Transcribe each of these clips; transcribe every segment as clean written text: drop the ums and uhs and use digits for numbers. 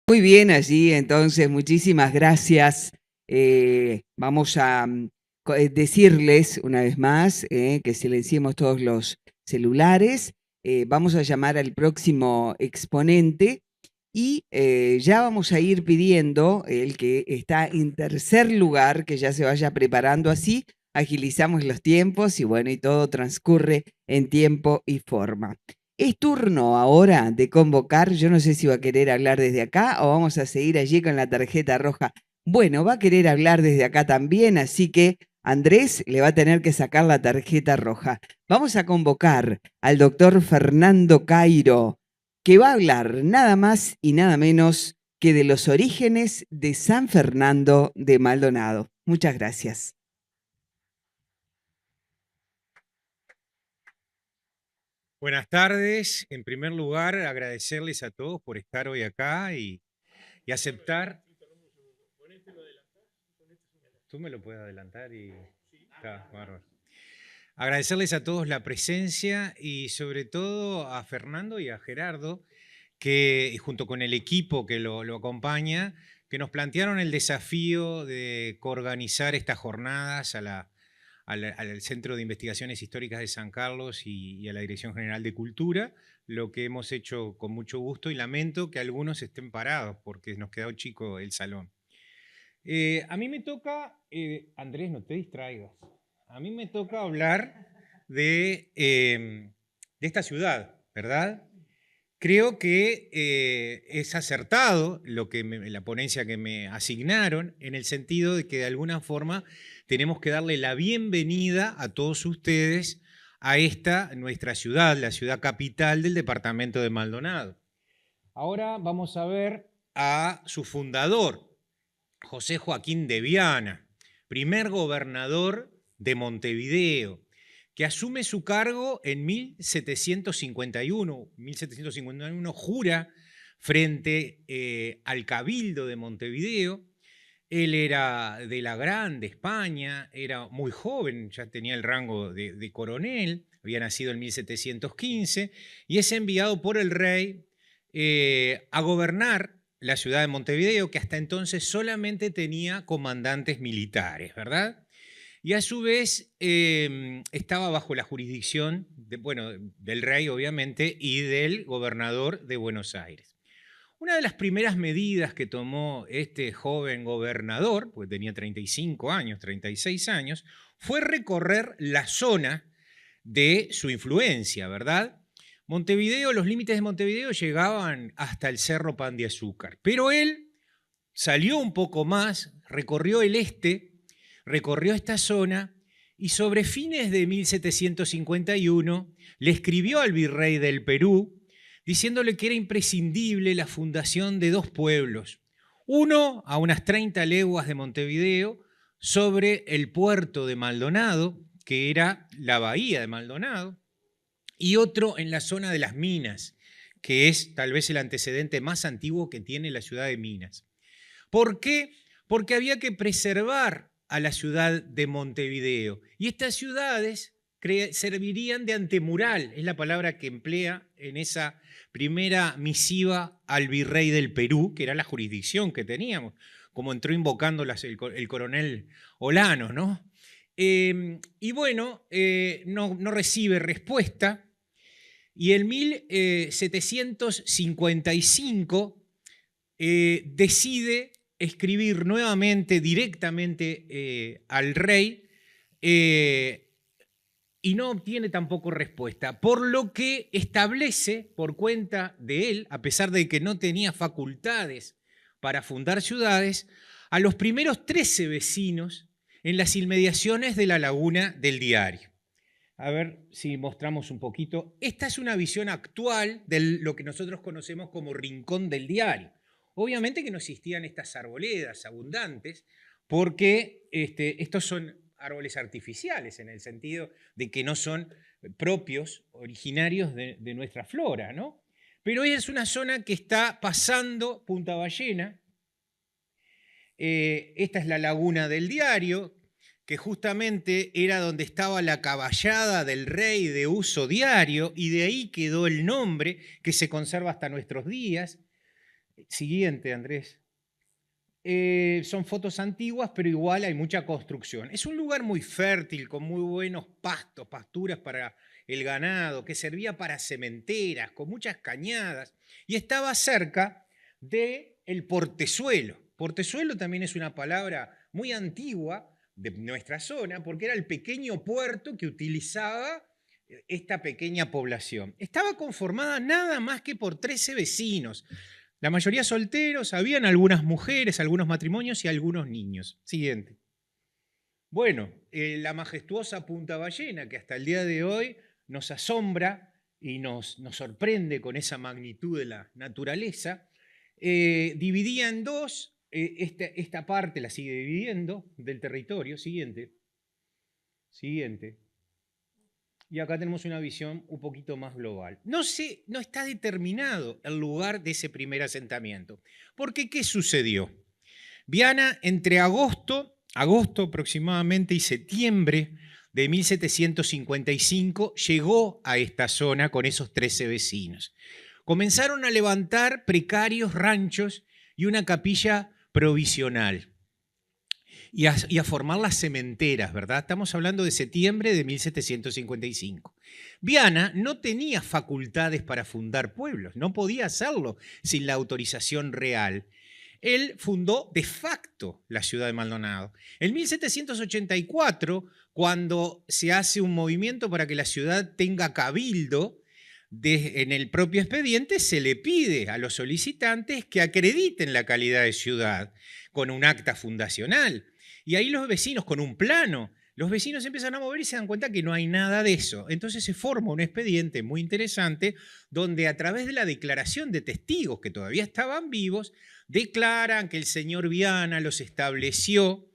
Muy bien allí, entonces, muchísimas gracias. Vamos a decirles una vez más que silenciemos todos los celulares. Vamos a llamar al próximo exponente y ya vamos a ir pidiendo el que está en tercer lugar, que ya se vaya preparando así, agilizamos los tiempos y bueno, y todo transcurre en tiempo y forma. Es turno ahora de convocar, yo no sé si va a querer hablar desde acá o vamos a seguir allí con la tarjeta roja. Bueno, va a querer hablar desde acá también, así que Andrés le va a tener que sacar la tarjeta roja. Vamos a convocar al doctor Fernando Cairo, que va a hablar nada más y nada menos que de los orígenes de San Fernando de Maldonado. Muchas gracias. Buenas tardes. En primer lugar, agradecerles a todos por estar hoy acá y aceptar. Tú me lo puedes adelantar y está bárbaro. Agradecerles a todos la presencia y sobre todo a Fernando y a Gerardo, que junto con el equipo que lo acompaña, que nos plantearon el desafío de coorganizar estas jornadas al Centro de Investigaciones Históricas de San Carlos y a la Dirección General de Cultura, lo que hemos hecho con mucho gusto y lamento que algunos estén parados porque nos quedó chico el salón. A mí me toca, Andrés, no te distraigas, a mí me toca hablar de esta ciudad, ¿verdad? Creo que es acertado la ponencia que me asignaron, en el sentido de que de alguna forma tenemos que darle la bienvenida a todos ustedes a esta nuestra ciudad, la ciudad capital del departamento de Maldonado. Ahora vamos a ver a su fundador, José Joaquín de Viana, primer gobernador de Montevideo, que asume su cargo en 1751. 1751 jura frente al Cabildo de Montevideo. Él era de la Grande España, era muy joven, ya tenía el rango de coronel, había nacido en 1715, y es enviado por el rey a gobernar la ciudad de Montevideo, que hasta entonces solamente tenía comandantes militares, ¿verdad? Y a su vez estaba bajo la jurisdicción del rey, obviamente, y del gobernador de Buenos Aires. Una de las primeras medidas que tomó este joven gobernador, pues tenía 35 años, 36 años, fue recorrer la zona de su influencia, ¿verdad? Montevideo, los límites de Montevideo llegaban hasta el Cerro Pan de Azúcar, pero él salió un poco más, recorrió el este, recorrió esta zona y sobre fines de 1751 le escribió al virrey del Perú diciéndole que era imprescindible la fundación de dos pueblos, uno a unas 30 leguas de Montevideo, sobre el puerto de Maldonado, que era la bahía de Maldonado, y otro en la zona de las Minas, que es tal vez el antecedente más antiguo que tiene la ciudad de Minas. ¿Por qué? Porque había que preservar a la ciudad de Montevideo. Y estas ciudades servirían de antemural, es la palabra que emplea en esa primera misiva al virrey del Perú, que era la jurisdicción que teníamos, como entró invocando el coronel Olano, ¿no? Y bueno, no recibe respuesta, y en 1755 decide escribir nuevamente directamente al rey y no obtiene tampoco respuesta, por lo que establece por cuenta de él, a pesar de que no tenía facultades para fundar ciudades, a los primeros 13 vecinos en las inmediaciones de la laguna del Diario. A ver si mostramos un poquito. Esta es una visión actual de lo que nosotros conocemos como Rincón del Diario. Obviamente que no existían estas arboledas abundantes, porque estos son árboles artificiales, en el sentido de que no son propios, originarios de nuestra flora, ¿no? Pero es una zona que está pasando Punta Ballena. Esta es la laguna del Diario, que justamente era donde estaba la caballada del rey de uso diario, y de ahí quedó el nombre que se conserva hasta nuestros días. Siguiente, Andrés. Son fotos antiguas, pero igual hay mucha construcción. Es un lugar muy fértil, con muy buenos pastos, pasturas para el ganado, que servía para cementeras, con muchas cañadas, y estaba cerca del portezuelo. Portezuelo también es una palabra muy antigua de nuestra zona, porque era el pequeño puerto que utilizaba esta pequeña población. Estaba conformada nada más que por 13 vecinos. La mayoría solteros, habían algunas mujeres, algunos matrimonios y algunos niños. Siguiente. Bueno, la majestuosa Punta Ballena, que hasta el día de hoy nos asombra y nos sorprende con esa magnitud de la naturaleza, dividía en dos, esta parte la sigue dividiendo del territorio. Siguiente. Siguiente. Y acá tenemos una visión un poquito más global. No está determinado el lugar de ese primer asentamiento. Porque, ¿qué sucedió? Viana, entre agosto aproximadamente, y septiembre de 1755, llegó a esta zona con esos 13 vecinos. Comenzaron a levantar precarios ranchos y una capilla provisional. Y a formar las cementeras, ¿verdad? Estamos hablando de septiembre de 1755. Viana no tenía facultades para fundar pueblos, no podía hacerlo sin la autorización real. Él fundó de facto la ciudad de Maldonado. En 1784, cuando se hace un movimiento para que la ciudad tenga cabildo, en el propio expediente se le pide a los solicitantes que acrediten la calidad de ciudad con un acta fundacional. Y ahí los vecinos, con un plano, los vecinos empiezan a mover y se dan cuenta que no hay nada de eso. Entonces se forma un expediente muy interesante donde, a través de la declaración de testigos que todavía estaban vivos, declaran que el señor Viana los estableció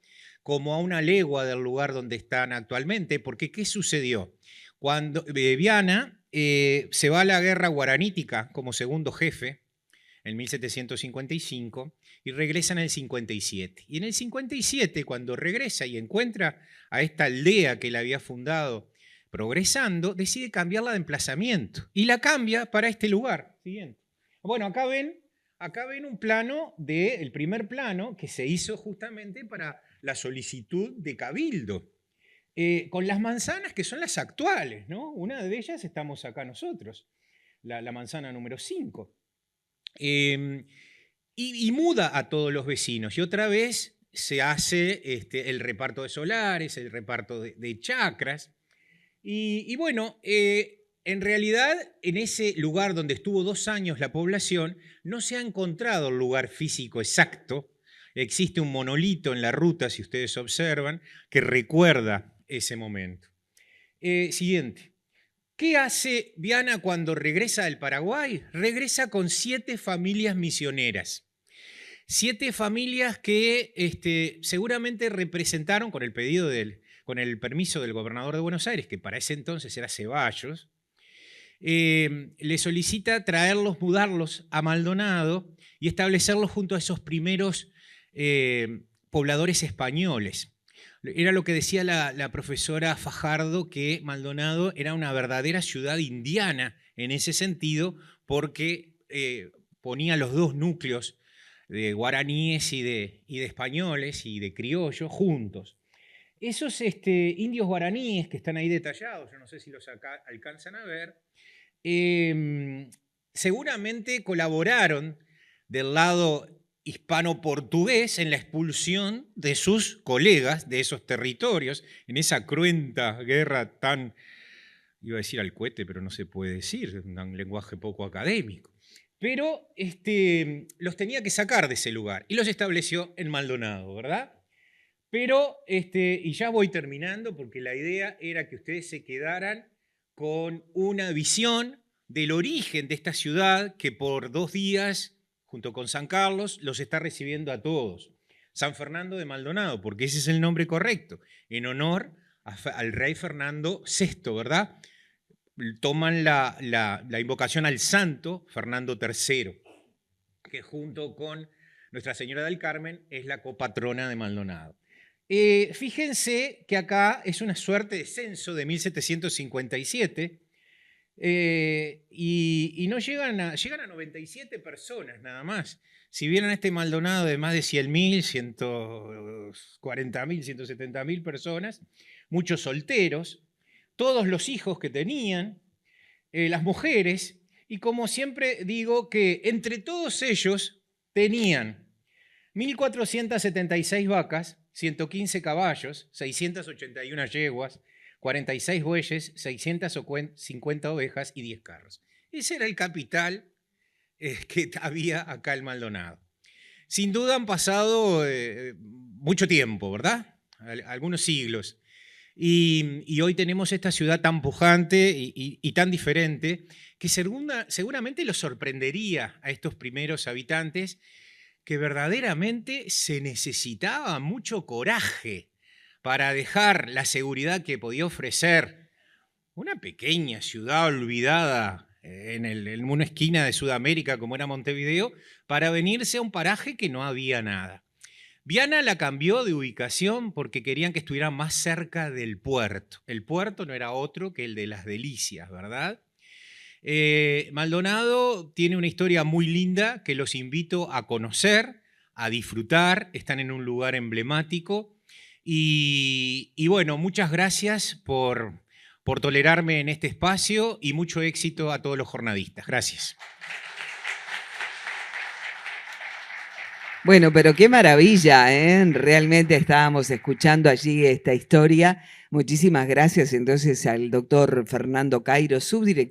como a una legua del lugar donde están actualmente. Porque, ¿qué sucedió? Cuando Viana se va a la guerra guaranítica como segundo jefe, en 1755, y regresa en el 57. Y en el 57, cuando regresa y encuentra a esta aldea que él había fundado progresando, decide cambiarla de emplazamiento y la cambia para este lugar. Siguiente. Bueno, acá ven un plano el primer plano que se hizo justamente para la solicitud de cabildo. Con las manzanas que son las actuales, ¿no? Una de ellas estamos acá nosotros, la manzana número 5. Y muda a todos los vecinos. Y otra vez se hace el reparto de solares, el reparto de chacras. Y bueno, en realidad, en ese lugar donde estuvo 2 años la población, no se ha encontrado el lugar físico exacto. Existe un monolito en la ruta, si ustedes observan, que recuerda ese momento. Siguiente. ¿Qué hace Viana cuando regresa del Paraguay? Regresa con 7 familias misioneras. 7 familias que seguramente representaron, con el permiso del gobernador de Buenos Aires, que para ese entonces era Ceballos, le solicita traerlos, mudarlos a Maldonado y establecerlos junto a esos primeros pobladores españoles. Era lo que decía la profesora Fajardo, que Maldonado era una verdadera ciudad indiana en ese sentido, porque ponía los 2 núcleos de guaraníes y de españoles y de criollos juntos. Esos indios guaraníes que están ahí detallados, yo no sé si los alcanzan a ver, seguramente colaboraron del lado hispano-portugués en la expulsión de sus colegas de esos territorios, en esa cruenta guerra tan, iba a decir al cohete, pero no se puede decir, un lenguaje poco académico. Pero los tenía que sacar de ese lugar y los estableció en Maldonado, ¿verdad? Pero, y ya voy terminando, porque la idea era que ustedes se quedaran con una visión del origen de esta ciudad que por 2 días, junto con San Carlos, los está recibiendo a todos. San Fernando de Maldonado, porque ese es el nombre correcto, en honor al rey Fernando VI, ¿verdad? Toman la invocación al santo Fernando III, que junto con Nuestra Señora del Carmen es la copatrona de Maldonado. Fíjense que acá es una suerte de censo de 1757, y no llegan a 97 personas nada más. Si vieran este Maldonado de más de 100.000, 140.000, 170.000 personas, muchos solteros, todos los hijos que tenían, las mujeres, y como siempre digo que entre todos ellos tenían 1.476 vacas, 115 caballos, 681 yeguas, 46 bueyes, 650 ovejas y 10 carros. Ese era el capital que había acá en Maldonado. Sin duda han pasado mucho tiempo, ¿verdad? Algunos siglos. Y hoy tenemos esta ciudad tan pujante y tan diferente que seguramente los sorprendería a estos primeros habitantes que verdaderamente se necesitaba mucho coraje para dejar la seguridad que podía ofrecer una pequeña ciudad olvidada en una esquina de Sudamérica como era Montevideo, para venirse a un paraje que no había nada. Viana la cambió de ubicación porque querían que estuviera más cerca del puerto. El puerto no era otro que el de Las Delicias, ¿verdad? Maldonado tiene una historia muy linda que los invito a conocer, a disfrutar. Están en un lugar emblemático. Y bueno, muchas gracias por tolerarme en este espacio y mucho éxito a todos los jornadistas. Gracias. Bueno, pero qué maravilla, ¿eh? Realmente estábamos escuchando allí esta historia. Muchísimas gracias entonces al doctor Fernando Cairo, subdirector